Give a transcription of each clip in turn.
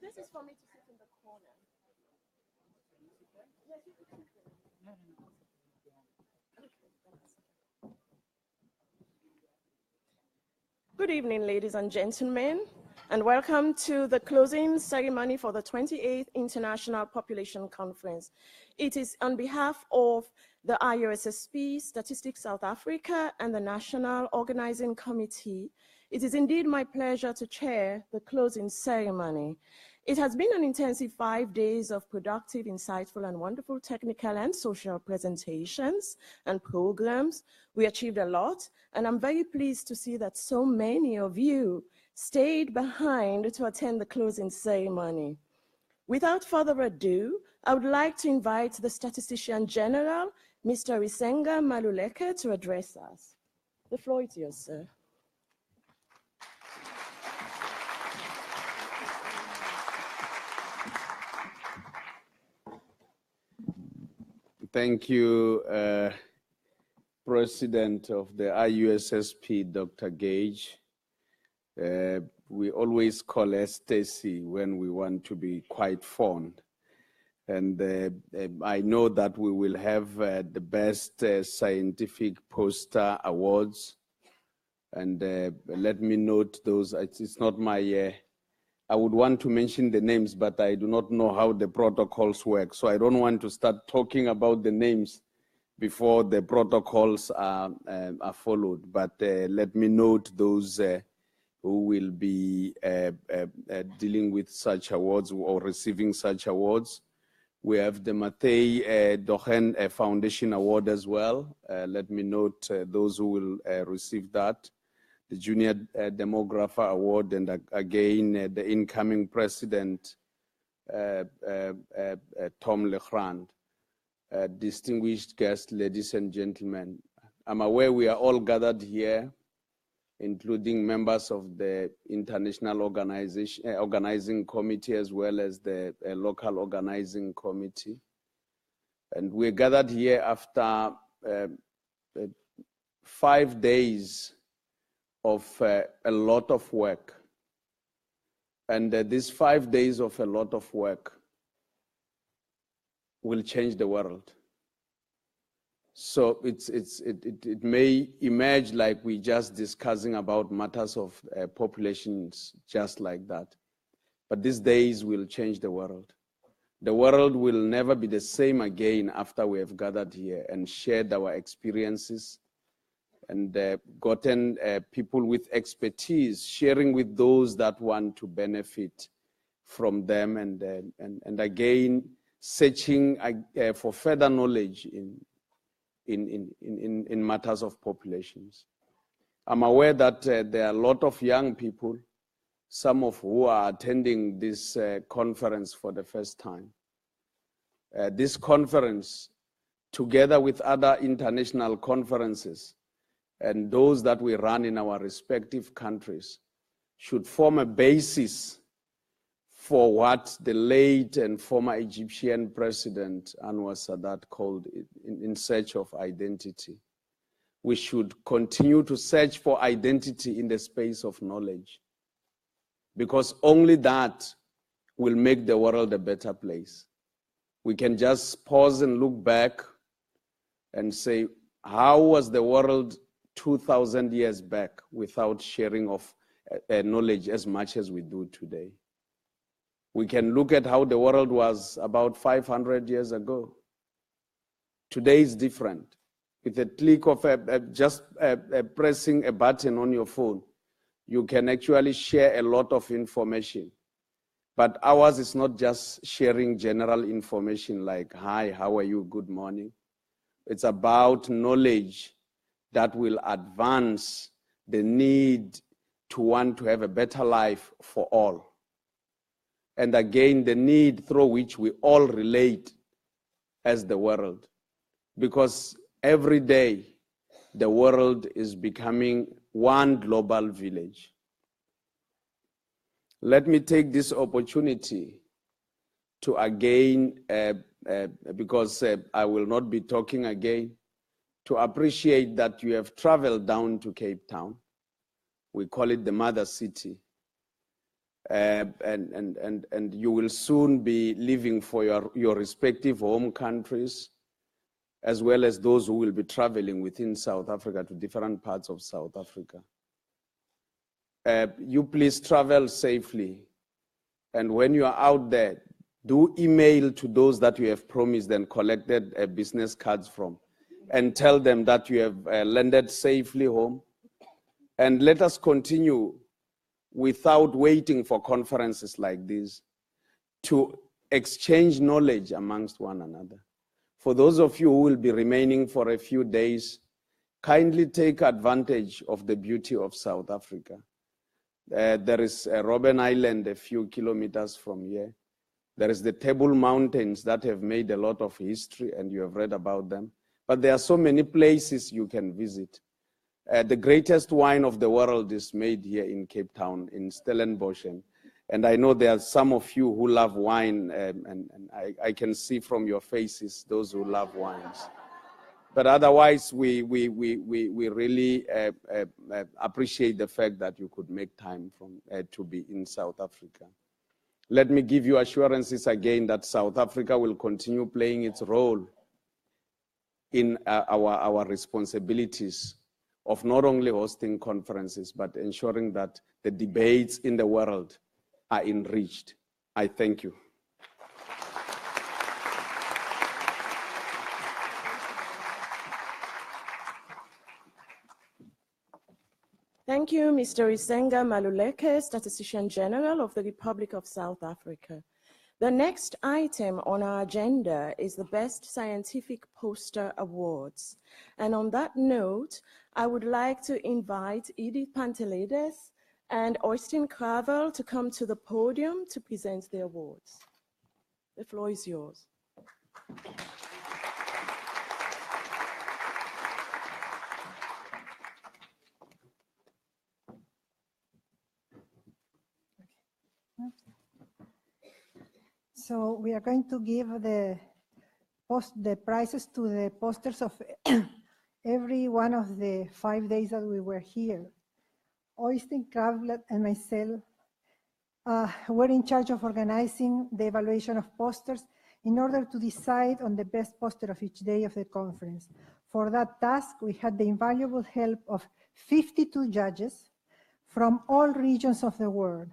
This is for me to sit in the corner. Yes, you can sit there. Good evening, ladies and gentlemen, and welcome to the closing ceremony for the 28th International Population Conference. It is on behalf of the IUSSP, Statistics South Africa, and the National Organizing Committee. It is indeed my pleasure to chair the closing ceremony. It has been an intensive 5 days of productive, insightful, and wonderful technical and social presentations and programs. We achieved a lot, and I'm very pleased to see that so many of you stayed behind to attend the closing ceremony. Without further ado, I would like to invite the Statistician General, Mr. Risenga Maluleke, to address us. The floor is yours, sir. Thank you, President of the IUSSP, Dr. Gage. We always call her Stacy when we want to be quite fond. And I know that we will have the best scientific poster awards. And let me note those. It's not my, I would want to mention the names, but I do not know how the protocols work. So I don't want to start talking about the names before the protocols are followed. But let me note those who will be dealing with such awards or receiving such awards. We have the Matei Dogen Foundation Award as well. Let me note those who will receive that. The Junior Demographer Award, and again, the incoming president, Tom Legrand. Distinguished guests, ladies and gentlemen, I'm aware we are all gathered here, including members of the International Organizing Committee as well as the local organizing committee. And we're gathered here after 5 days of a lot of work. And these 5 days of a lot of work will change the world. So it may emerge like we're just discussing about matters of populations just like that. But these days will change the world. The world will never be the same again after we have gathered here and shared our experiences and gotten people with expertise, sharing with those that want to benefit from them, and again, searching for further knowledge in matters of populations. I'm aware that there are a lot of young people, some of who are attending this conference for the first time. This conference, together with other international conferences, and those that we run in our respective countries, should form a basis for what the late and former Egyptian president Anwar Sadat called in search of identity. We should continue to search for identity in the space of knowledge, because only that will make the world a better place. We can just pause and look back and say, how was the world 2,000 years back without sharing of knowledge as much as we do today? We can look at how the world was about 500 years ago. Today is different. With a click of pressing a button on your phone, you can actually share a lot of information. But ours is not just sharing general information like, hi, how are you, good morning. It's about knowledge that will advance the need to want to have a better life for all. And again, the need through which we all relate as the world. Because every day, the world is becoming one global village. Let me take this opportunity to again, because I will not be talking again, to appreciate that you have traveled down to Cape Town. We call it the mother city. And you will soon be leaving for your respective home countries, as well as those who will be traveling within South Africa to different parts of South Africa. You please travel safely. And when you are out there, do email to those that you have promised and collected business cards from, and tell them that you have landed safely home. And let us continue without waiting for conferences like this to exchange knowledge amongst one another. For those of you who will be remaining for a few days, kindly take advantage of the beauty of South Africa. There is Robben Island a few kilometers from here. There is the Table Mountains that have made a lot of history, and you have read about them. But there are so many places you can visit. The greatest wine of the world is made here in Cape Town, in Stellenbosch. And I know there are some of you who love wine, and I can see from your faces those who love wines. But otherwise, we really appreciate the fact that you could make time to be in South Africa. Let me give you assurances again that South Africa will continue playing its role in our responsibilities of not only hosting conferences, but ensuring that the debates in the world are enriched. I thank you. Thank you, Mr. Isenga Maluleke, Statistician General of the Republic of South Africa. The next item on our agenda is the Best Scientific Poster Awards. And on that note, I would like to invite Edith Pantelides and Austin Cravel to come to the podium to present the awards. The floor is yours. So we are going to give the prizes to the posters of every one of the 5 days that we were here. Oystein Kravlet and myself were in charge of organizing the evaluation of posters in order to decide on the best poster of each day of the conference. For that task, we had the invaluable help of 52 judges from all regions of the world.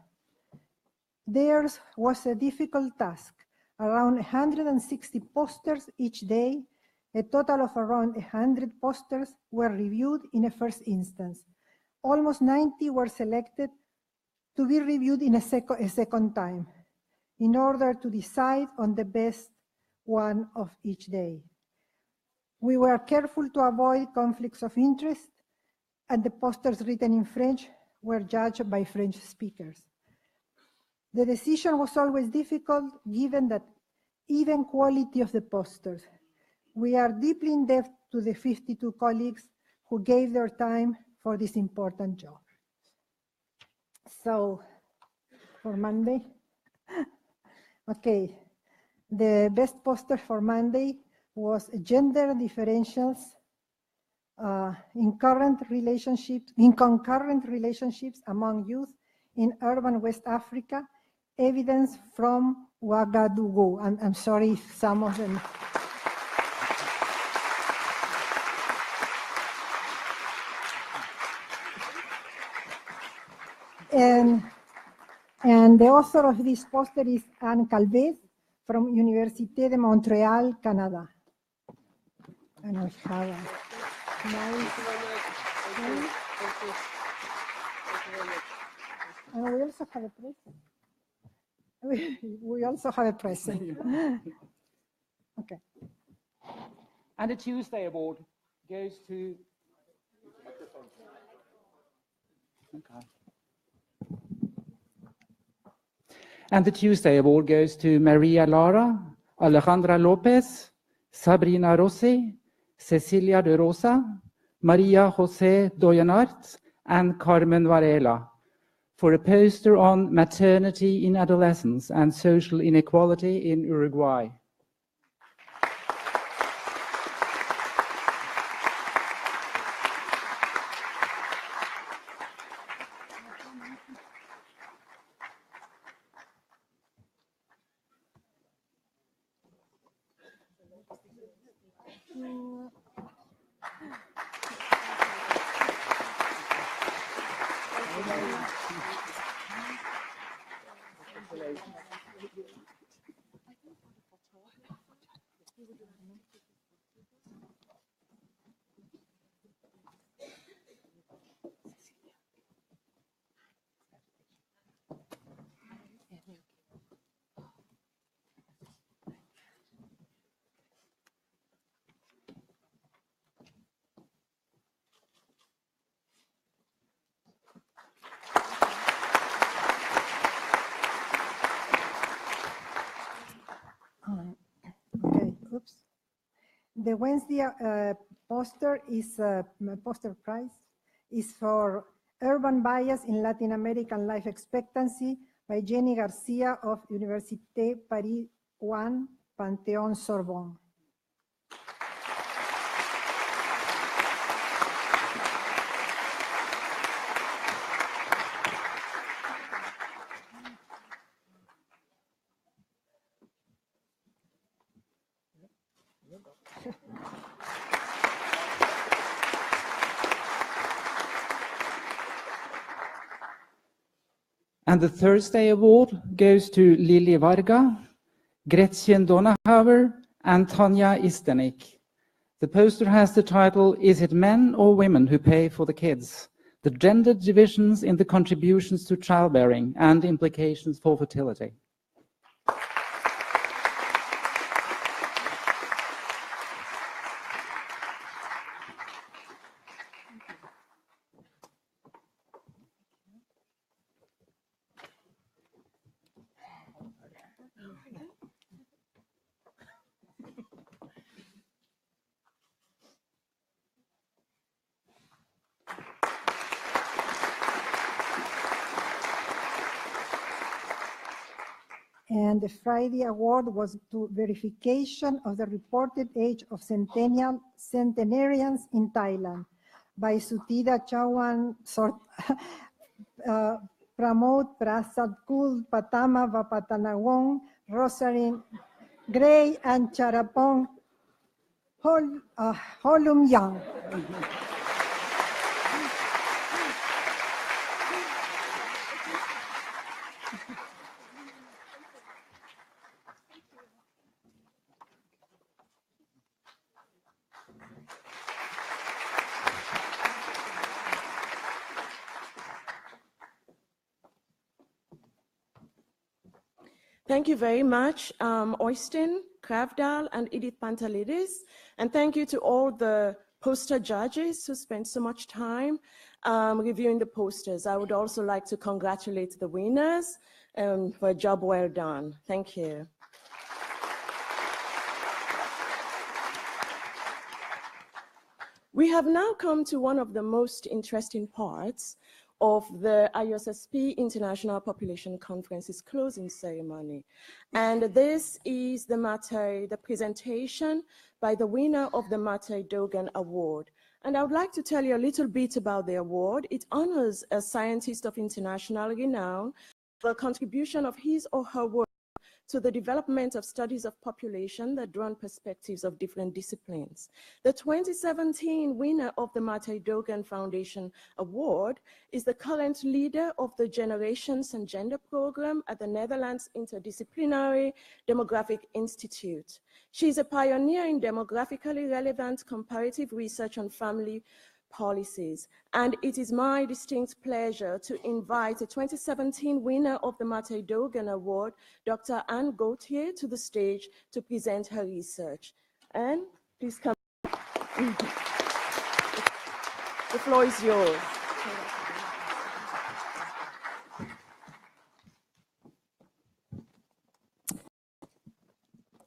Theirs was a difficult task. Around 160 posters each day, a total of around 100 posters were reviewed in a first instance. Almost 90 were selected to be reviewed in a second time in order to decide on the best one of each day. We were careful to avoid conflicts of interest, and the posters written in French were judged by French speakers. The decision was always difficult given that even quality of the posters. We are deeply indebted to the 52 colleagues who gave their time for this important job. So, for Monday, okay, the best poster for Monday was gender differentials in concurrent relationships among youth in urban West Africa, evidence from Ouagadougou. I'm sorry if some of them. And the author of this poster is Anne Calvet from Université de Montréal, Canada. And we have a nice, and we also have a present. We also have a present. Okay. And the Tuesday Award goes to... Okay. And the Tuesday Award goes to Maria Lara, Alejandra Lopez, Sabrina Rossi, Cecilia de Rosa, Maria Jose Doyenart, and Carmen Varela for a poster on maternity in adolescence and social inequality in Uruguay. Okay, oops. The Wednesday poster prize is for Urban Bias in Latin American Life Expectancy by Jenny Garcia of Université Paris 1, Panthéon Sorbonne. And the Thursday Award goes to Lily Varga, Gretchen Donauhauer, and Tanya Istenik. The poster has the title, Is it men or women who pay for the kids? The gender divisions in the contributions to childbearing and implications for fertility. And the Friday Award was to verification of the reported age of centenarians in Thailand by Sutida Chawan Pramod Prasad Kul Patama Vapatanawong Rosalind Gray and Charapong Holum Yang. Thank you very much, Oystein Kravdal and Edith Pantalidis. And thank you to all the poster judges who spent so much time reviewing the posters. I would also like to congratulate the winners for a job well done. Thank you. We have now come to one of the most interesting parts of the IUSSP International Population Conference's closing ceremony. And this is the presentation by the winner of the Mattei Dogen Award. And I would like to tell you a little bit about the award. It honors a scientist of international renown for the contribution of his or her work to the development of studies of population that draw on perspectives of different disciplines. The 2017 winner of the Dogen Foundation Award is the current leader of the Generations and Gender program at the Netherlands Interdisciplinary Demographic Institute. She is a pioneer in demographically relevant comparative research on family policies. And it is my distinct pleasure to invite the 2017 winner of the Dogen Award, Dr. Anne Gauthier, to the stage to present her research. Anne, please come. The floor is yours.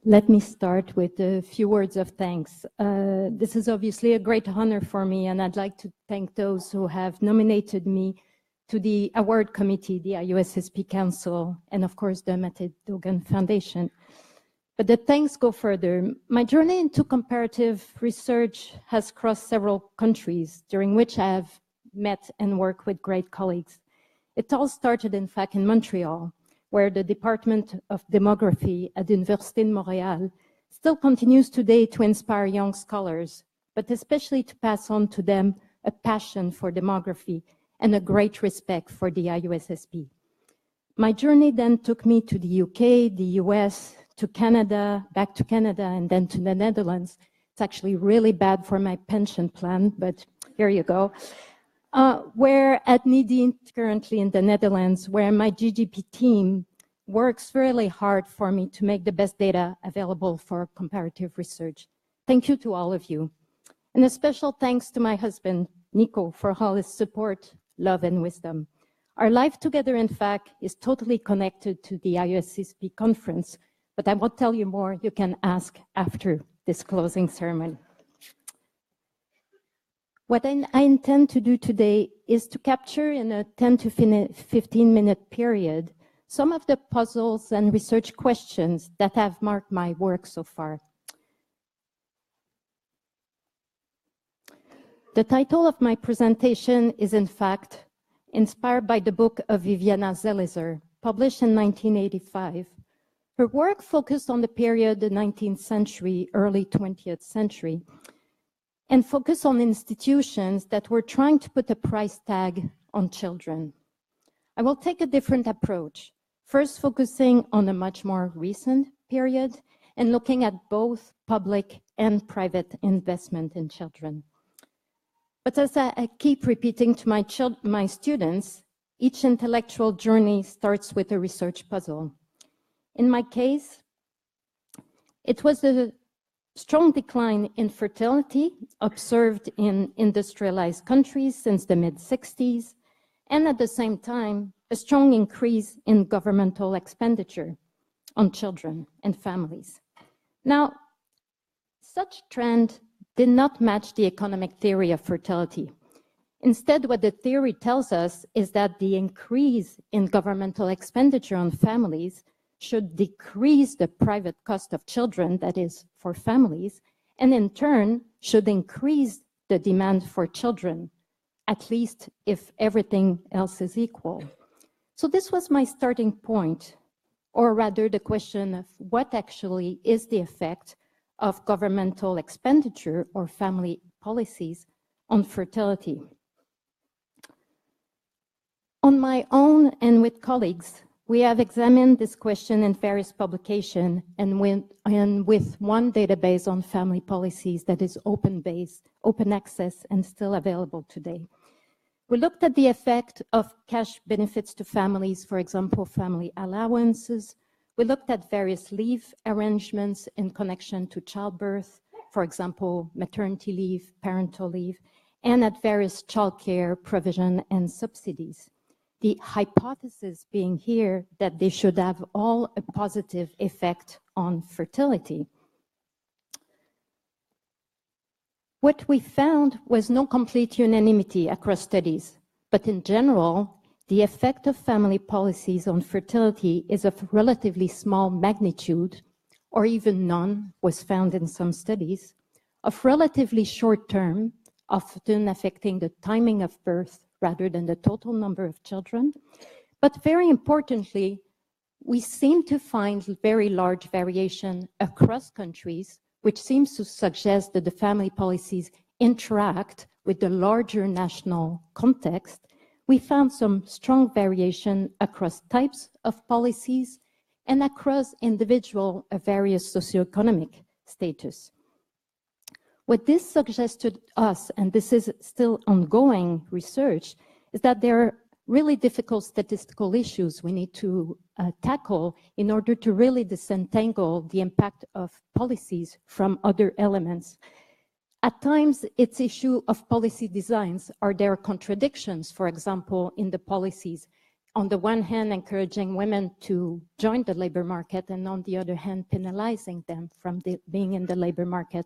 Let me start with a few words of thanks. This is obviously a great honor for me, and I'd like to thank those who have nominated me to the award committee, the IUSSP Council, and of course the Dogen Foundation. But the thanks go further. My journey into comparative research has crossed several countries, during which I have met and worked with great colleagues. It all started, in fact, in Montreal, where the Department of Demography at the Université de Montréal still continues today to inspire young scholars, but especially to pass on to them a passion for demography and a great respect for the IUSSP. My journey then took me to the UK, the US, to Canada, back to Canada, and then to the Netherlands. It's actually really bad for my pension plan, but here you go. Where at NIDI, currently in the Netherlands, where my GGP team works really hard for me to make the best data available for comparative research. Thank you to all of you. And a special thanks to my husband, Nico, for all his support, love, and wisdom. Our life together, in fact, is totally connected to the IUSSP conference, but I won't tell you more. You can ask after this closing ceremony. What I intend to do today is to capture in a 10 to 15-minute period some of the puzzles and research questions that have marked my work so far. The title of my presentation is, in fact, inspired by the book of Viviana Zelizer, published in 1985. Her work focused on the period the 19th century, early 20th century, and focus on institutions that were trying to put a price tag on children. I will take a different approach, first focusing on a much more recent period and looking at both public and private investment in children. But as I keep repeating to my students, each intellectual journey starts with a research puzzle. In my case, it was the strong decline in fertility observed in industrialized countries since the mid-60s, and at the same time, a strong increase in governmental expenditure on children and families. Now, such trend did not match the economic theory of fertility. Instead, what the theory tells us is that the increase in governmental expenditure on families should decrease the private cost of children, that is, for families, and in turn should increase the demand for children, at least if everything else is equal. So this was my starting point, or rather the question of what actually is the effect of governmental expenditure or family policies on fertility. On my own and with colleagues, we have examined this question in various publications and with one database on family policies that is open-based, open access, and still available today. We looked at the effect of cash benefits to families, for example, family allowances. We looked at various leave arrangements in connection to childbirth, for example, maternity leave, parental leave, and at various childcare provision and subsidies. The hypothesis being here that they should have all a positive effect on fertility. What we found was no complete unanimity across studies, but in general, the effect of family policies on fertility is of relatively small magnitude, or even none was found in some studies, of relatively short term, often affecting the timing of birth rather than the total number of children. But very importantly, we seem to find very large variation across countries, which seems to suggest that the family policies interact with the larger national context. We found some strong variation across types of policies and across individual various socioeconomic status. What this suggests to us, and this is still ongoing research, is that there are really difficult statistical issues we need to tackle in order to really disentangle the impact of policies from other elements. At times, it's issue of policy designs. Are there contradictions, for example, in the policies? On the one hand, encouraging women to join the labor market, and on the other hand, penalizing them from being in the labor market.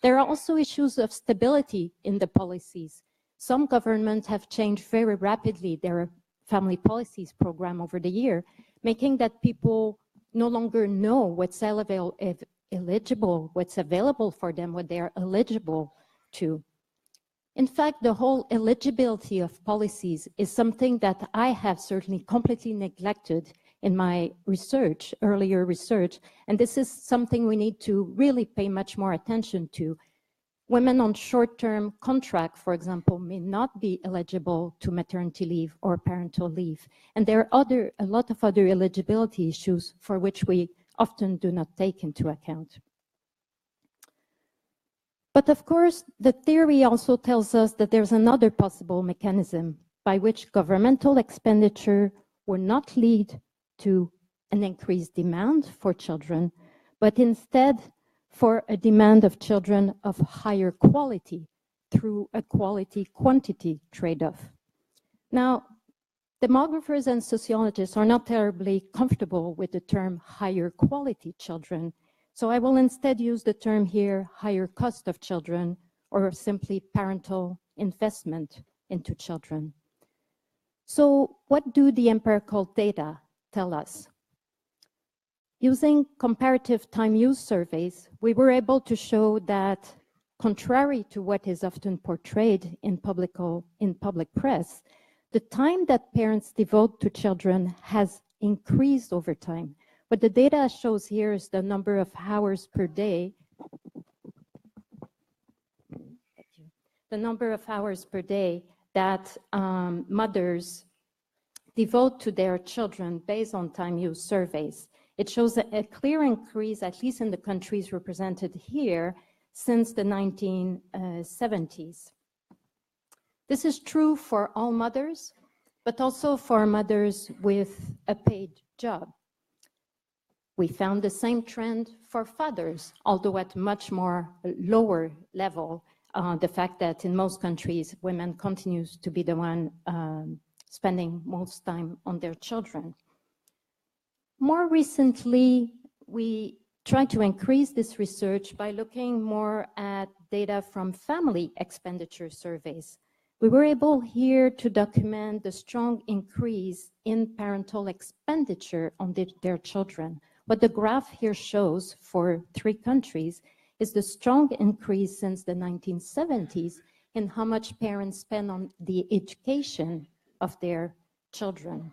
There are also issues of stability in the policies. Some governments have changed very rapidly their family policies program over the year, making that people no longer know what's eligible, what's available for them, what they are eligible to. In fact, the whole eligibility of policies is something that I have certainly completely neglected in my research, earlier research, and this is something we need to really pay much more attention to. Women on short-term contract, for example, may not be eligible to maternity leave or parental leave. And there are a lot of other eligibility issues for which we often do not take into account. But of course, the theory also tells us that there's another possible mechanism by which governmental expenditure will not lead to an increased demand for children, but instead for a demand of children of higher quality through a quality-quantity trade-off. Now, demographers and sociologists are not terribly comfortable with the term higher quality children, so I will instead use the term here higher cost of children, or simply parental investment into children. So what do the empirical data tell us? Using comparative time use surveys, we were able to show that, contrary to what is often portrayed in public press, the time that parents devote to children has increased over time. What the data shows here is the number of hours per day. The number of hours per day that mothers devote to their children based on time use surveys. It shows a clear increase, at least in the countries represented here, since the 1970s. This is true for all mothers, but also for mothers with a paid job. We found the same trend for fathers, although at much more lower level. The fact that in most countries, women continues to be the one spending most time on their children. More recently, we tried to increase this research by looking more at data from family expenditure surveys. We were able here to document the strong increase in parental expenditure on their children. What the graph here shows for 3 countries is the strong increase since the 1970s in how much parents spend on the education of their children.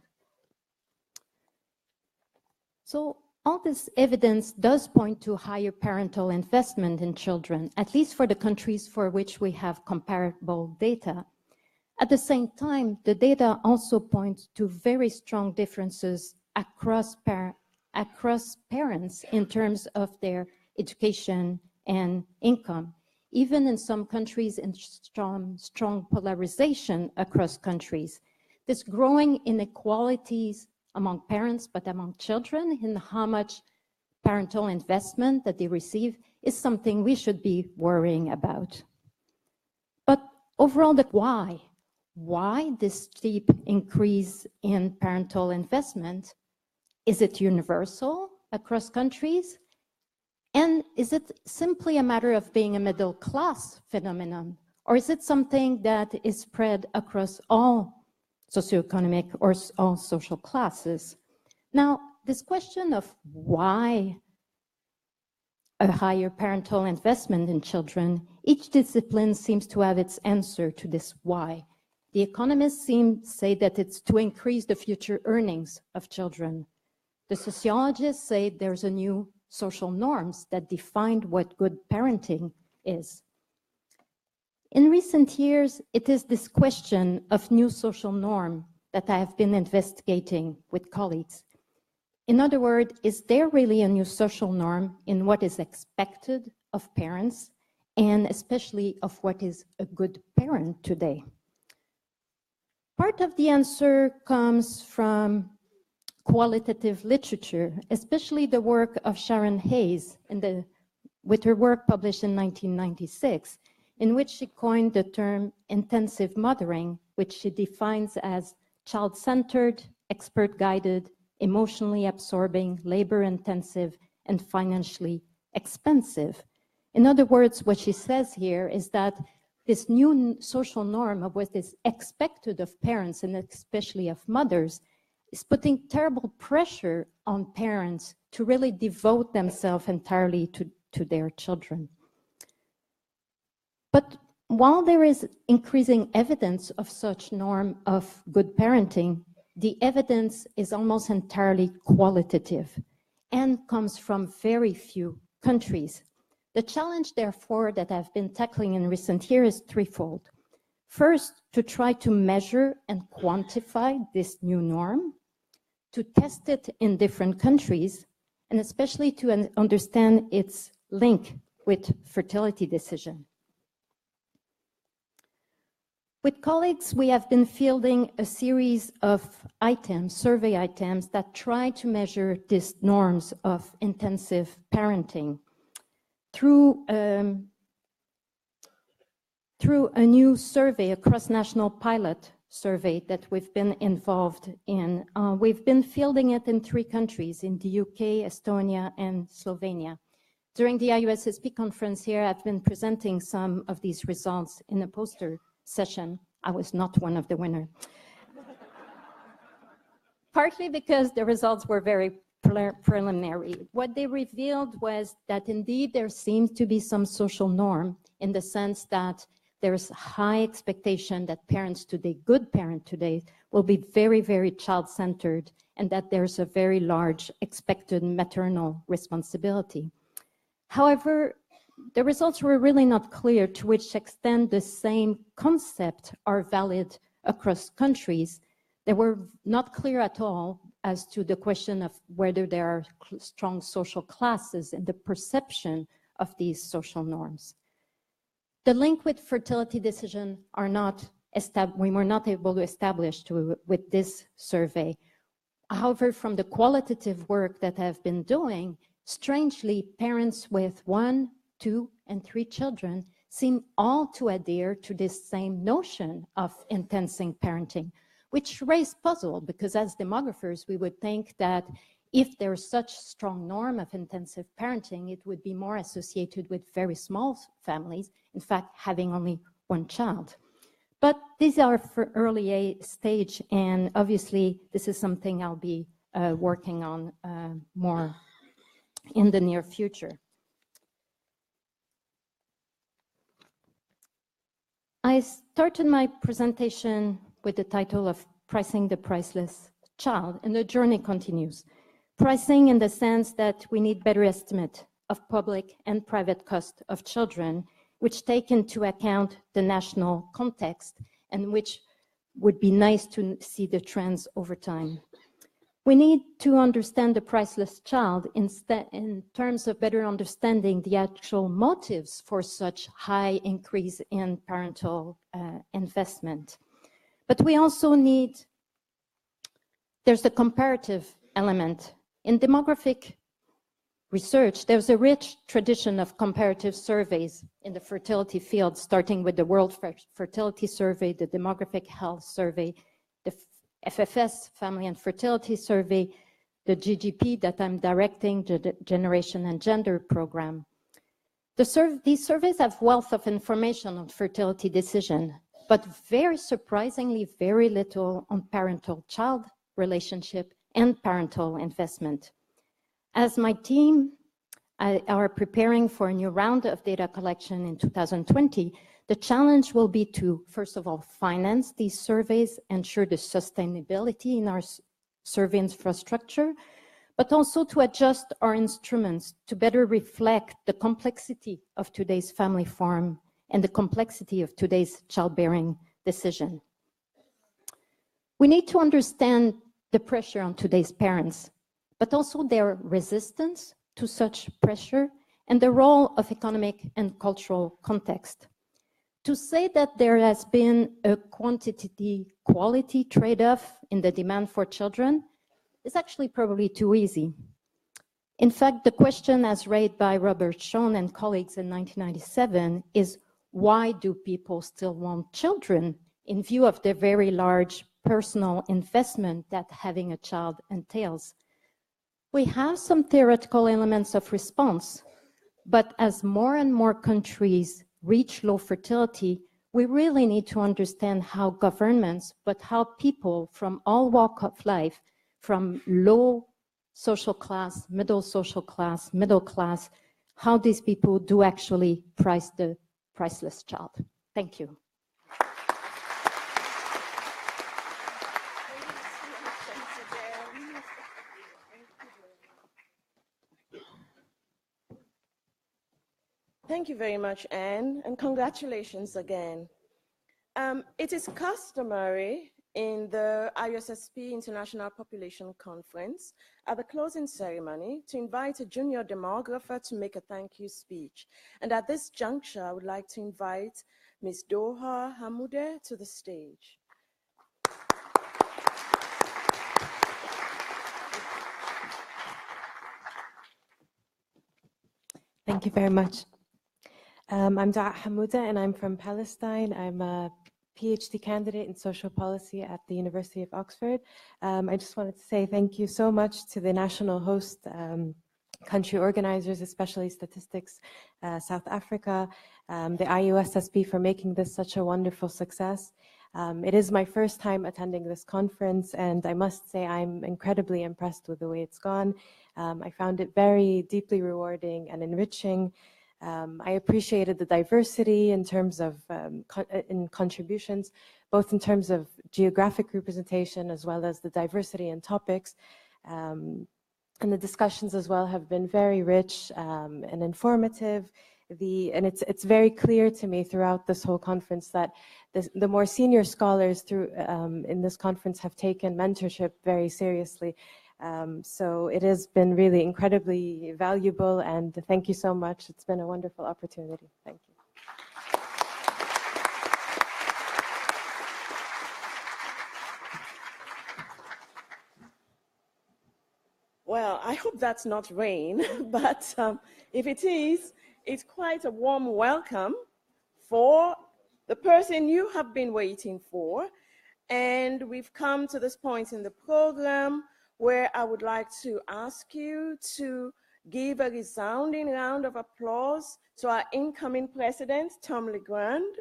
So all this evidence does point to higher parental investment in children, at least for the countries for which we have comparable data. At the same time, the data also point to very strong differences across parents in terms of their education and income, even in some countries in strong polarization across countries. This growing inequalities among parents, but among children, in how much parental investment that they receive is something we should be worrying about. But overall, why? Why this steep increase in parental investment? Is it universal across countries? And is it simply a matter of being a middle class phenomenon? Or is it something that is spread across all socioeconomic or all social classes? Now, this question of why a higher parental investment in children, each discipline seems to have its answer to this why. The economists say that it's to increase the future earnings of children. The sociologists say there's a new social norms that defined what good parenting is. In recent years, it is this question of new social norm that I have been investigating with colleagues. In other words, is there really a new social norm in what is expected of parents, and especially of what is a good parent today? Part of the answer comes from qualitative literature, especially the work of Sharon Hayes with her work published in 1996, in which she coined the term intensive mothering, which she defines as child-centered, expert-guided, emotionally absorbing, labor-intensive, and financially expensive. In other words, what she says here is that this new social norm of what is expected of parents, and especially of mothers, is putting terrible pressure on parents to really devote themselves entirely to their children. But while there is increasing evidence of such norm of good parenting, the evidence is almost entirely qualitative and comes from very few countries. The challenge, therefore, that I've been tackling in recent years is threefold. First, to try to measure and quantify this new norm, to test it in different countries, and especially to understand its link with fertility decision. With colleagues, we have been fielding a series of items, survey items, that try to measure these norms of intensive parenting through a new survey, a cross-national pilot survey that we've been involved in. We've been fielding it in 3 countries, in the UK, Estonia, and Slovenia. During the IUSSP conference here, I've been presenting some of these results in a poster session. I was not one of the winners. Partly because the results were very preliminary. What they revealed was that indeed there seems to be some social norm, in the sense that there's high expectation that parents today, good parent today, will be very, very child-centered, and that there's a very large expected maternal responsibility. However, the results were really not clear to which extent the same concepts are valid across countries. They were not clear at all as to the question of whether there are strong social classes in the perception of these social norms. The link with fertility decision we were not able to establish with this survey. However, from the qualitative work that I've been doing, strangely, parents with 1, 2, and 3 children seem all to adhere to this same notion of intensive parenting, which raised puzzle, because as demographers, we would think that if there's such strong norm of intensive parenting, it would be more associated with very small families, in fact, having only 1 child. But these are for early stage, and obviously this is something I'll be working on more in the near future. I started my presentation with the title of Pricing the Priceless Child, and the journey continues. Pricing in the sense that we need better estimate of public and private cost of children, which take into account the national context, and which would be nice to see the trends over time. We need to understand the priceless child in terms of better understanding the actual motives for such high increase in parental investment. But we also there's a comparative element. In demographic research, there's a rich tradition of comparative surveys in the fertility field, starting with the World Fertility Survey, the Demographic Health Survey, the FFS, Family and Fertility Survey, the GGP that I'm directing, the Generation and Gender Program. These surveys have wealth of information on fertility decision, but very surprisingly, very little on parental-child relationship and parental investment. As my team are preparing for a new round of data collection in 2020, the challenge will be to, first of all, finance these surveys, ensure the sustainability in our survey infrastructure, but also to adjust our instruments to better reflect the complexity of today's family form and the complexity of today's childbearing decision. We need to understand the pressure on today's parents, but also their resistance to such pressure and the role of economic and cultural context. To say that there has been a quantity-quality trade-off in the demand for children is actually probably too easy. In fact, the question as raised by Robert Schoen and colleagues in 1997 is, why do people still want children in view of the very large personal investment that having a child entails? We have some theoretical elements of response, but as more and more countries reach low fertility, we really need to understand how governments, but how people from all walks of life, from low social class, middle social class, middle class, how these people do actually price the priceless child. Thank you. Thank you very much, Anne, and congratulations again. It is customary in the IUSSP International Population Conference at the closing ceremony to invite a junior demographer to make a thank you speech. And at this juncture, I would like to invite Ms. Doha Hamoudeh to the stage. Thank you very much. I'm Doha Hamoudeh, and I'm from Palestine. I'm a PhD candidate in social policy at the University of Oxford. I just wanted to say thank you so much to the national host country organizers, especially Statistics South Africa, the IUSSP for making this such a wonderful success. It is my first time attending this conference, and I must say I'm incredibly impressed with the way it's gone. I found it very deeply rewarding and enriching. I appreciated the diversity in terms of in contributions, both in terms of geographic representation as well as the diversity in topics. And the discussions as well have been very rich and informative. And it's very clear to me throughout this whole conference that the more senior scholars in this conference have taken mentorship very seriously. So it has been really incredibly valuable, and thank you so much. It's been a wonderful opportunity. Thank you. Well, I hope that's not rain, but if it is, it's quite a warm welcome for the person you have been waiting for. And we've come to this point in the program where I would like to ask you to give a resounding round of applause to our incoming president, Tom Legrand.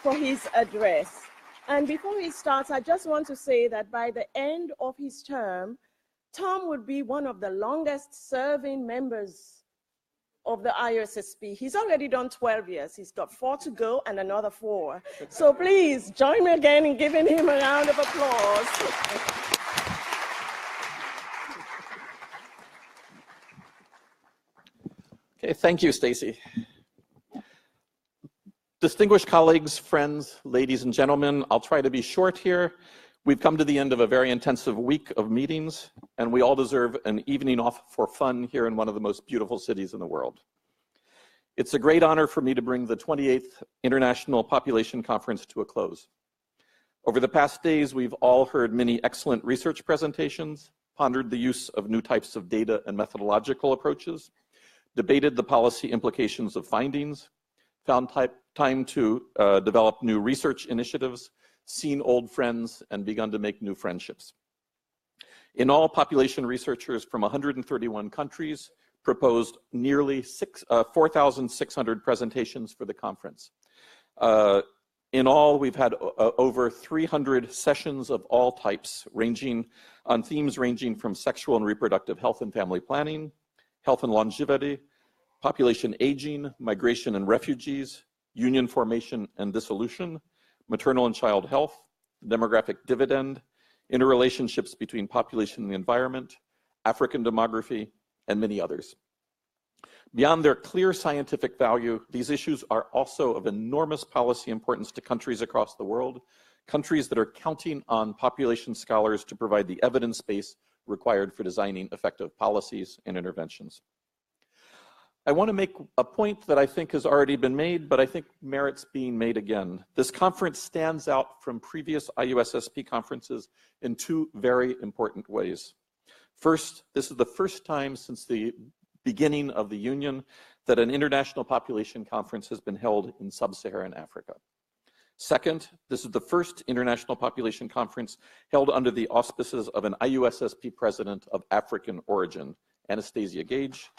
For his address. And before he starts, I just want to say that by the end of his term, Tom would be one of the longest serving members of the IUSSP. He's already done 12 years. He's got 4 to go and another 4. So please join me again in giving him a round of applause. Okay, thank you, Stacy. Distinguished colleagues, friends, ladies and gentlemen, I'll try to be short here. We've come to the end of a very intensive week of meetings, and we all deserve an evening off for fun here in one of the most beautiful cities in the world. It's a great honor for me to bring the 28th International Population Conference to a close. Over the past days, we've all heard many excellent research presentations, pondered the use of new types of data and methodological approaches, debated the policy implications of findings, found time to develop new research initiatives, seen old friends, and begun to make new friendships. In all, population researchers from 131 countries proposed nearly 4,600 presentations for the conference. In all, we've had over 300 sessions of all types, ranging on themes ranging from sexual and reproductive health and family planning, health and longevity, population aging, migration and refugees, union formation and dissolution, maternal and child health, the demographic dividend, interrelationships between population and the environment, African demography, and many others. Beyond their clear scientific value, these issues are also of enormous policy importance to countries across the world, countries that are counting on population scholars to provide the evidence base required for designing effective policies and interventions. I want to make a point that I think has already been made, but I think merits being made again. This conference stands out from previous IUSSP conferences in two very important ways. First, this is the first time since the beginning of the Union that an international population conference has been held in sub-Saharan Africa. Second, this is the first international population conference held under the auspices of an IUSSP president of African origin, Anastasia Gage.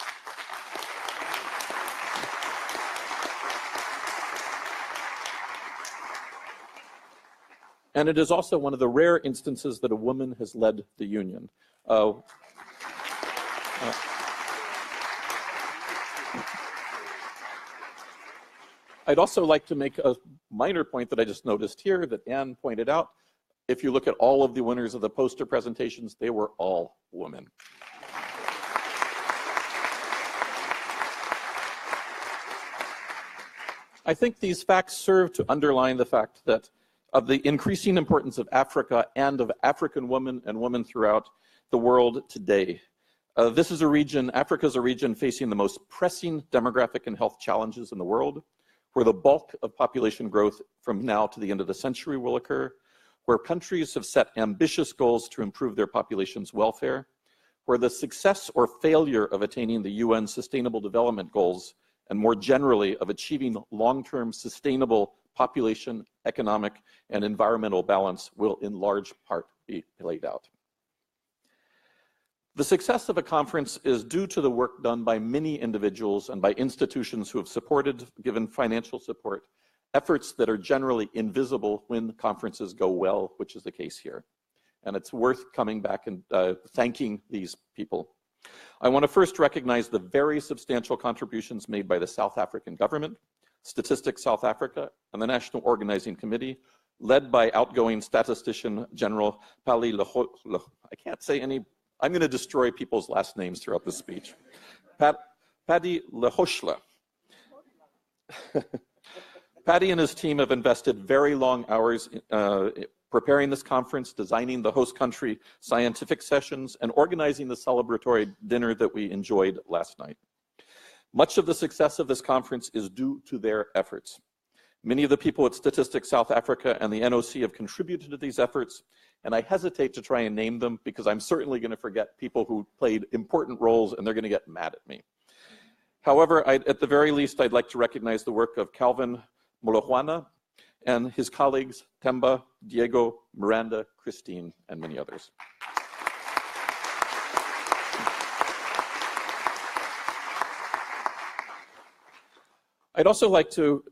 And it is also one of the rare instances that a woman has led the Union. I'd also like to make a minor point that I just noticed here that Anne pointed out. If you look at all of the winners of the poster presentations, they were all women. I think these facts serve to underline the fact that of the increasing importance of Africa and of African women and women throughout the world today. This is a region, Africa is a region facing the most pressing demographic and health challenges in the world, where the bulk of population growth from now to the end of the century will occur, where countries have set ambitious goals to improve their population's welfare, where the success or failure of attaining the UN Sustainable Development Goals, and more generally of achieving long-term sustainable population, economic, and environmental balance will in large part be played out. The success of a conference is due to the work done by many individuals and by institutions who have supported, given financial support, efforts that are generally invisible when conferences go well, which is the case here. And it's worth coming back and thanking these people. I want to first recognize the very substantial contributions made by the South African government, Statistics South Africa, and the National Organizing Committee, led by outgoing statistician General Pali I can't say any, I'm going to destroy people's last names throughout this speech. Paddy Lehoshla. Paddy and his team have invested very long hours preparing this conference, designing the host country scientific sessions, and organizing the celebratory dinner that we enjoyed last night. Much of the success of this conference is due to their efforts. Many of the people at Statistics South Africa and the NOC have contributed to these efforts, and I hesitate to try and name them because I'm certainly going to forget people who played important roles and they're going to get mad at me. However, at the very least, I'd like to recognize the work of Calvin Molojuana and his colleagues, Temba, Diego, Miranda, Christine, and many others. I'd also like to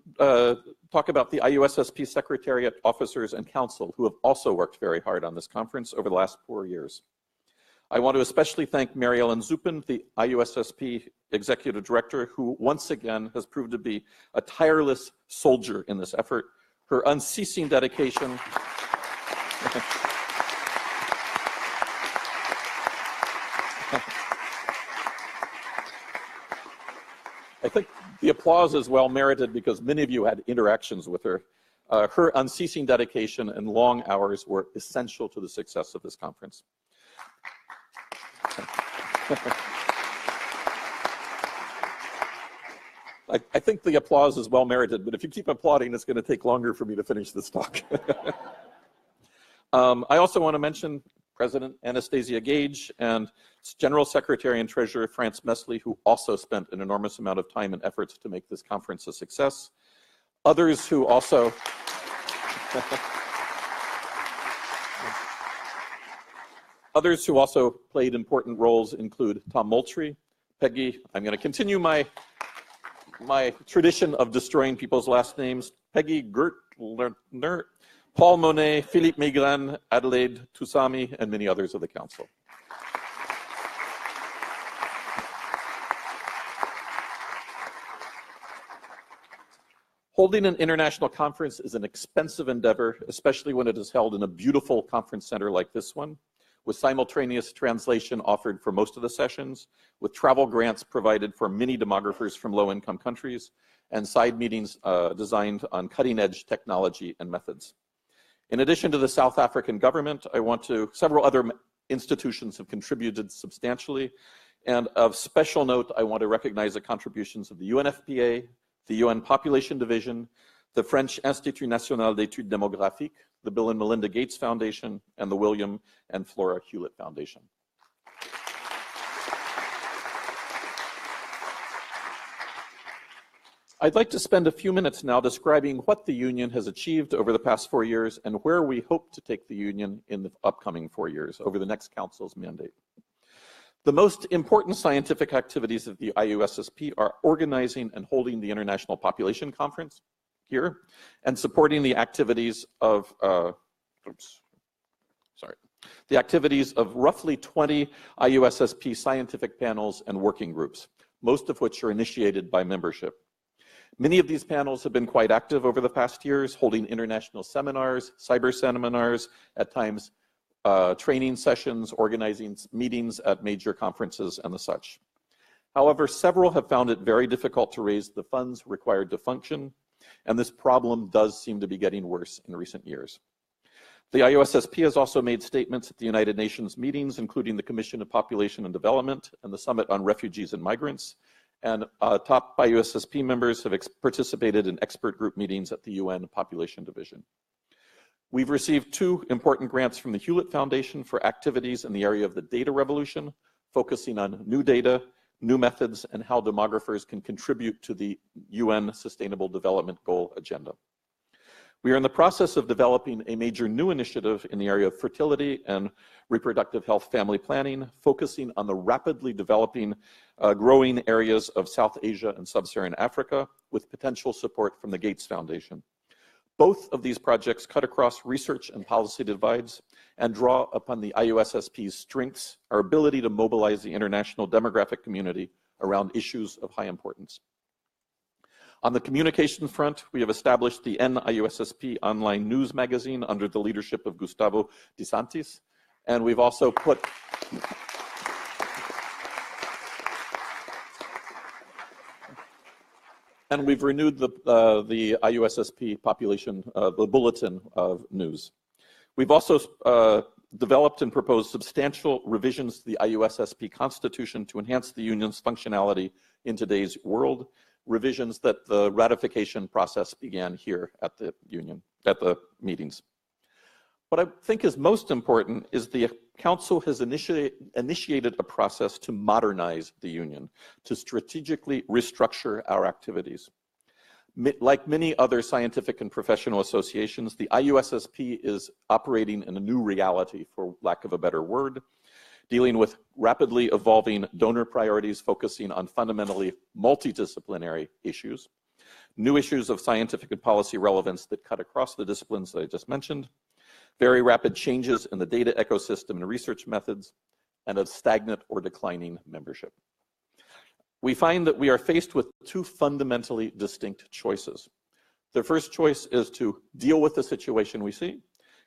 talk about the IUSSP Secretariat officers and council who have also worked very hard on this conference over the last 4 years. I want to especially thank Mary Ellen Zupin, the IUSSP Executive Director, who once again has proved to be a tireless soldier in this effort. Her unceasing dedication I think the applause is well merited because many of you had interactions with her. Her unceasing dedication and long hours were essential to the success of this conference. I think the applause is well merited, but if you keep applauding, it's going to take longer for me to finish this talk. I also want to mention President Anastasia Gage and General Secretary and Treasurer France Mesley, who also spent an enormous amount of time and efforts to make this conference a success. Others who also played important roles include Tom Moultrie, Peggy, I'm going to continue my tradition of destroying people's last names, Peggy Gertler, Paul Monet, Philippe Maigran, Adelaide Toussami, and many others of the council. Holding an international conference is an expensive endeavor, especially when it is held in a beautiful conference center like this one, with simultaneous translation offered for most of the sessions, with travel grants provided for many demographers from low-income countries, and side meetings designed on cutting-edge technology and methods. In addition to the South African government, several other institutions have contributed substantially, and of special note, I want to recognize the contributions of the UNFPA, the UN Population Division, the French Institut National d'Études Démographiques, the Bill and Melinda Gates Foundation, and the William and Flora Hewlett Foundation. I'd like to spend a few minutes now describing what the Union has achieved over the past 4 years and where we hope to take the Union in the upcoming 4 years over the next Council's mandate. The most important scientific activities of the IUSSP are organizing and holding the International Population Conference here and supporting the activities of, the activities of roughly 20 IUSSP scientific panels and working groups, most of which are initiated by membership. Many of these panels have been quite active over the past years, holding international seminars, cyber seminars, at times training sessions, organizing meetings at major conferences and the such. However, several have found it very difficult to raise the funds required to function, and this problem does seem to be getting worse in recent years. The IUSSP has also made statements at the United Nations meetings, including the Commission of Population and Development and the Summit on Refugees and Migrants, and top IUSSP members have participated in expert group meetings at the UN Population Division. We've received 2 important grants from the Hewlett Foundation for activities in the area of the data revolution, focusing on new data, new methods, and how demographers can contribute to the UN Sustainable Development Goal agenda. We are in the process of developing a major new initiative in the area of fertility and reproductive health family planning, focusing on the rapidly developing, growing areas of South Asia and Sub-Saharan Africa, with potential support from the Gates Foundation. Both of these projects cut across research and policy divides and draw upon the IUSSP's strengths, our ability to mobilize the international demographic community around issues of high importance. On the communication front, we have established the NIUSSP online news magazine under the leadership of Gustavo De Santis, and we've also put and we've renewed the IUSSP population, the bulletin of news. We've also developed and proposed substantial revisions to the IUSSP Constitution to enhance the Union's functionality in today's world, revisions that the ratification process began here at the Union, at the meetings. What I think is most important is the Council has initiated a process to modernize the Union, to strategically restructure our activities. Like many other scientific and professional associations, the IUSSP is operating in a new reality, for lack of a better word, dealing with rapidly evolving donor priorities focusing on fundamentally multidisciplinary issues, new issues of scientific and policy relevance that cut across the disciplines that I just mentioned, very rapid changes in the data ecosystem and research methods, and a stagnant or declining membership. We find that we are faced with 2 fundamentally distinct choices. The first choice is to deal with the situation we see,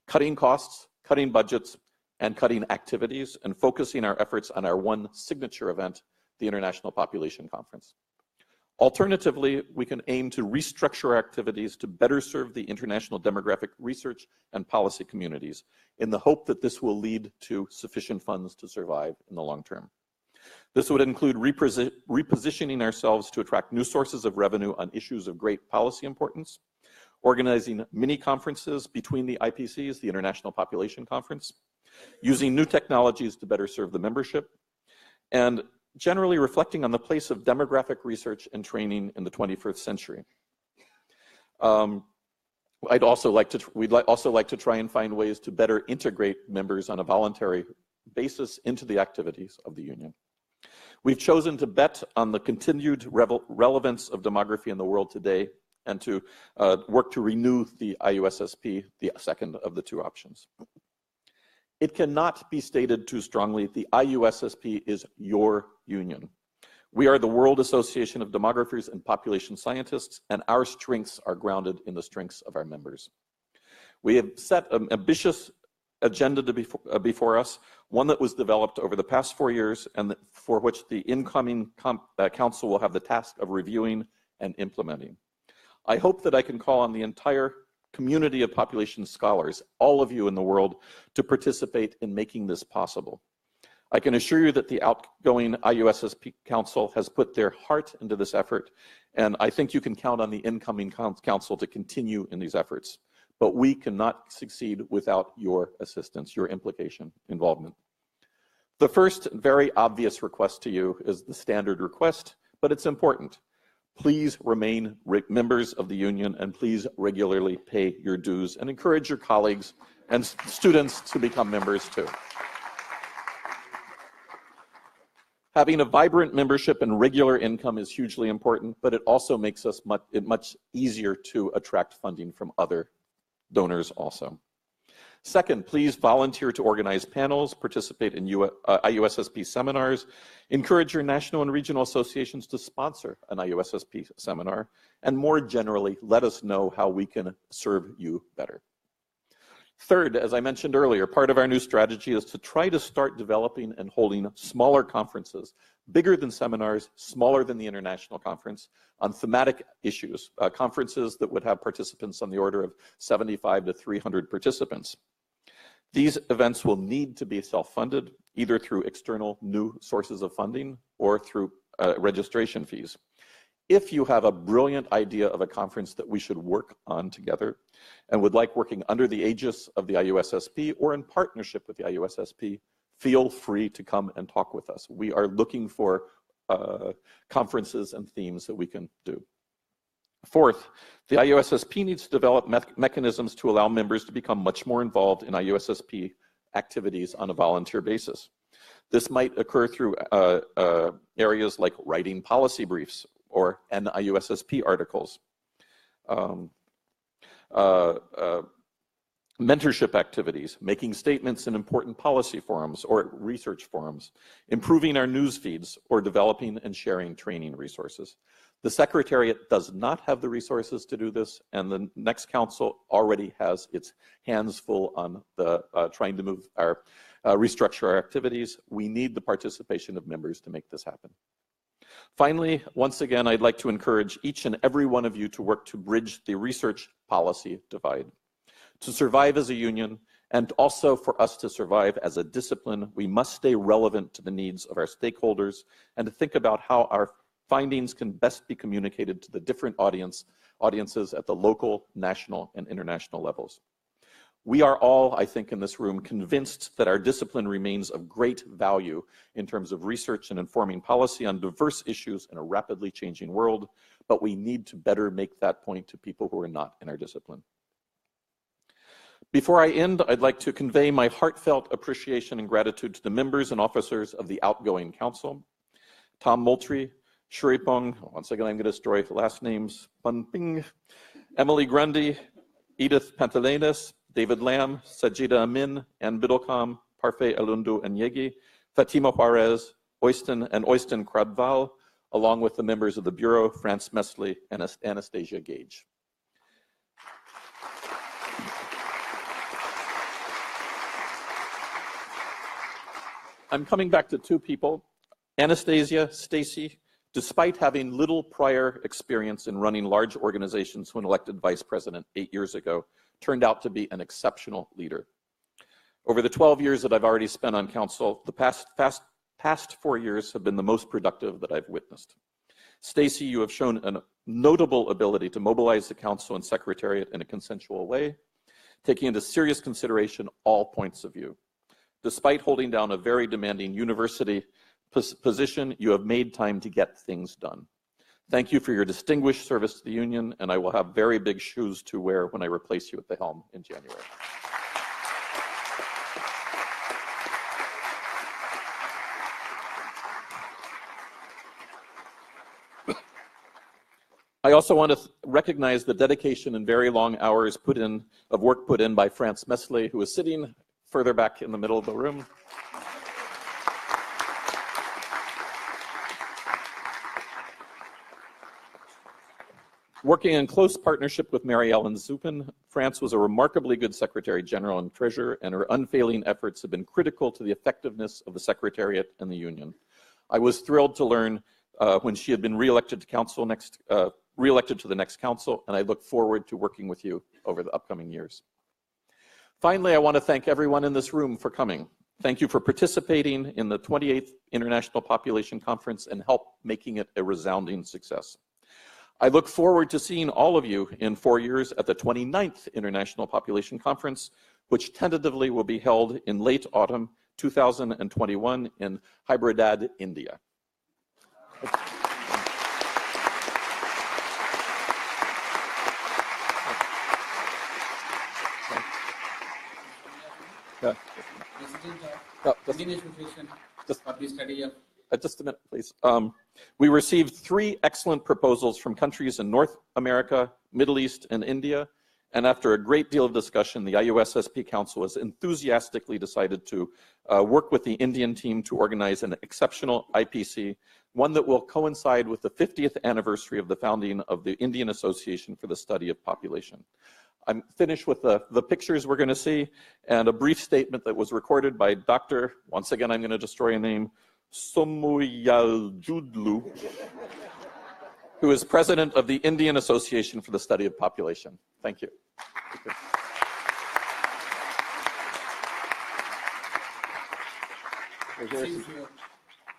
cutting costs, cutting budgets, and cutting activities, and focusing our efforts on our one signature event, the International Population Conference. Alternatively, we can aim to restructure our activities to better serve the international demographic research and policy communities in the hope that this will lead to sufficient funds to survive in the long term. This would include repositioning ourselves to attract new sources of revenue on issues of great policy importance, organizing mini conferences between the IPCs, the International Population Conference, using new technologies to better serve the membership, and generally reflecting on the place of demographic research and training in the 21st century. We'd also like to try and find ways to better integrate members on a voluntary basis into the activities of the Union. We've chosen to bet on the continued relevance of demography in the world today and to work to renew the IUSSP, the second of the 2 options. It cannot be stated too strongly, the IUSSP is your union. We are the World Association of Demographers and Population Scientists, and our strengths are grounded in the strengths of our members. We have set an ambitious agenda before us, one that was developed over the past 4 years and for which the incoming council will have the task of reviewing and implementing. I hope that I can call on the entire community of population scholars, all of you in the world, to participate in making this possible. I can assure you that the outgoing IUSSP Council has put their heart into this effort, and I think you can count on the incoming council to continue in these efforts. But we cannot succeed without your assistance, your involvement. The first very obvious request to you is the standard request, but it's important. Please remain members of the union, and please regularly pay your dues and encourage your colleagues and students to become members too. Having a vibrant membership and regular income is hugely important, but it also makes it much easier to attract funding from other donors also. Second, please volunteer to organize panels, participate in IUSSP seminars, encourage your national and regional associations to sponsor an IUSSP seminar, and more generally, let us know how we can serve you better. Third, as I mentioned earlier, part of our new strategy is to try to start developing and holding smaller conferences, bigger than seminars, smaller than the international conference, on thematic issues, conferences that would have participants on the order of 75 to 300 participants. These events will need to be self-funded, either through external new sources of funding or through registration fees. If you have a brilliant idea of a conference that we should work on together and would like working under the aegis of the IUSSP or in partnership with the IUSSP, feel free to come and talk with us. We are looking for conferences and themes that we can do. Fourth, the IUSSP needs to develop mechanisms to allow members to become much more involved in IUSSP activities on a volunteer basis. This might occur through areas like writing policy briefs or IUSSP articles, mentorship activities, making statements in important policy forums or research forums, improving our news feeds, or developing and sharing training resources. The Secretariat does not have the resources to do this, and the next council already has its hands full on trying to restructure our activities. We need the participation of members to make this happen. Finally, once again, I'd like to encourage each and every one of you to work to bridge the research policy divide. To survive as a union, and also for us to survive as a discipline, we must stay relevant to the needs of our stakeholders and to think about how our findings can best be communicated to the different audiences at the local, national, and international levels. We are all, I think, in this room convinced that our discipline remains of great value in terms of research and informing policy on diverse issues in a rapidly changing world, but we need to better make that point to people who are not in our discipline. Before I end, I'd like to convey my heartfelt appreciation and gratitude to the members and officers of the outgoing council. Tom Moultrie, Shuripong, once again I'm going to destroy the last names, Panping, Emily Grundy, Edith Pantalenas, David Lamb, Sajida Amin, Ann Biddlecom, Parfait Alundu Anyegi, Fatima Juarez, Oyston Kradval, along with the members of the Bureau, France Mesley, and Anastasia Gage. I'm coming back to two people. Anastasia, Stacy, despite having little prior experience in running large organizations when elected vice president 8 years ago, turned out to be an exceptional leader. Over the 12 years that I've already spent on council, the past 4 years have been the most productive that I've witnessed. Stacy, you have shown a notable ability to mobilize the council and secretariat in a consensual way, taking into serious consideration all points of view. Despite holding down a very demanding university position, you have made time to get things done. Thank you for your distinguished service to the union, and I will have very big shoes to wear when I replace you at the helm in January. I also want to recognize the dedication and very long hours of work put in by France Mesley, who is sitting further back in the middle of the room. Working in close partnership with Mary Ellen Zupin, France was a remarkably good Secretary General and Treasurer, and her unfailing efforts have been critical to the effectiveness of the Secretariat and the Union. I was thrilled to learn when she had been reelected to the next council, and I look forward to working with you over the upcoming years. Finally, I want to thank everyone in this room for coming. Thank you for participating in the 28th International Population Conference and help making it a resounding success. I look forward to seeing all of you in 4 years at the 29th International Population Conference, which tentatively will be held in late autumn 2021 in Hyderabad, India. Just a minute, please. We received 3 excellent proposals from countries in North America, Middle East, and India. And after a great deal of discussion, the IUSSP Council has enthusiastically decided to work with the Indian team to organize an exceptional IPC, one that will coincide with the 50th anniversary of the founding of the Indian Association for the Study of Population. I'm finished with the pictures we're going to see and a brief statement that was recorded by Dr., once again I'm going to destroy a name, Somayajudlu, who is president of the Indian Association for the Study of Population. Thank you.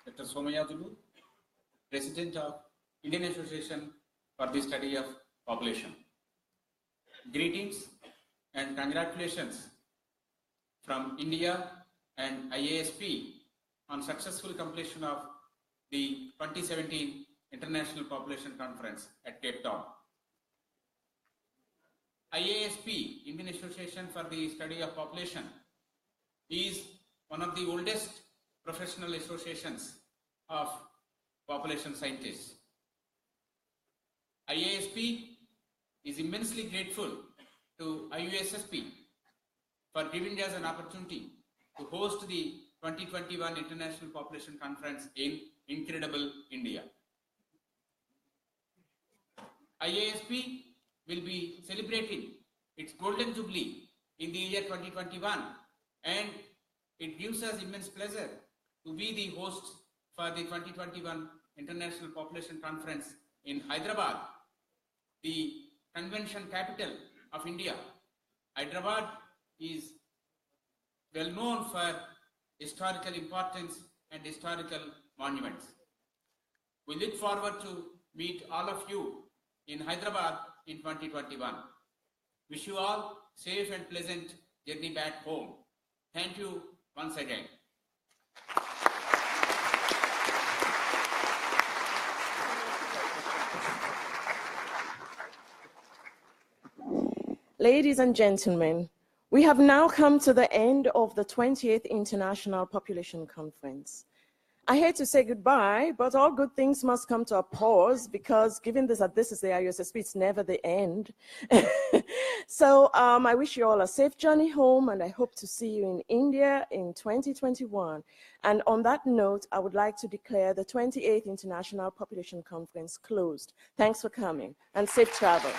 Dr. Somayajudlu, president of Indian Association for the Study of Population. Greetings and congratulations from India and IASP on successful completion of the 2017 International Population Conference at Cape Town. IASP, Indian Association for the Study of Population, is one of the oldest professional associations of population scientists. IASP is immensely grateful to IUSSP for giving us an opportunity to host the 2021 International Population Conference in incredible India. IASP will be celebrating its Golden Jubilee in the year 2021, and it gives us immense pleasure to be the host for the 2021 International Population Conference in Hyderabad, the convention capital of India. Hyderabad is well known for historical importance and historical monuments. We look forward to meet all of you in Hyderabad in 2021. Wish you all safe and pleasant journey back home. Thank you once again. Ladies and gentlemen, we have now come to the end of the 28th International Population Conference. I hate to say goodbye, but all good things must come to a pause because given that this is the IUSSP, it's never the end. So I wish you all a safe journey home, and I hope to see you in India in 2021. And on that note, I would like to declare the 28th International Population Conference closed. Thanks for coming, and safe travels.